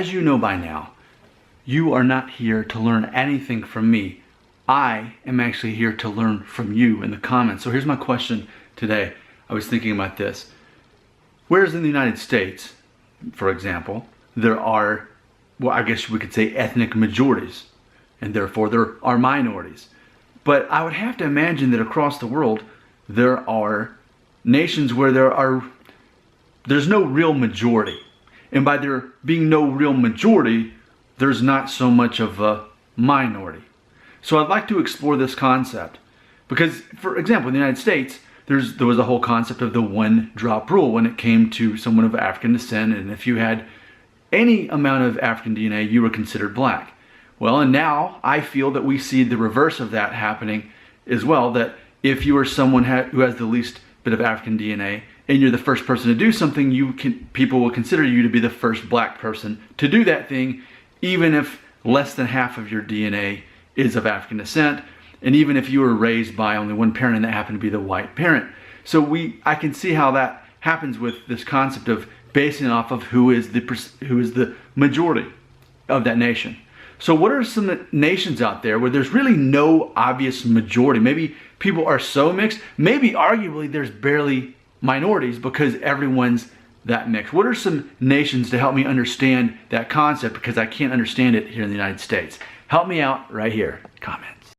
as you know by now, you are not here to learn anything from me. I am actually here to learn from you in the comments. So here's my question today. I was thinking about this. Whereas in the United States, for example, there are, well, I guess we could say ethnic majorities, and therefore there are minorities. But I would have to imagine that across the world, there are nations where there's no real majority. And by there being no real majority, there's not so much of a minority. So I'd like to explore this concept. Because, for example, in the United States, there was a whole concept of the one-drop rule when it came to someone of African descent, and if you had any amount of African DNA, you were considered black. Well, and now I feel that we see the reverse of that happening as well, that if you are someone who has the least bit of African DNA, and you're the first person to do something, people will consider you to be the first black person to do that thing, even if less than half of your DNA is of African descent, and even if you were raised by only one parent and that happened to be the white parent. So I can see how that happens with this concept of basing it off of who is the majority of that nation. So what are some nations out there where there's really no obvious majority? Maybe people are so mixed, maybe arguably there's barely minorities because everyone's that mixed. What are some nations to help me understand that concept, because I can't understand it here in the United States? Help me out right here. Comment.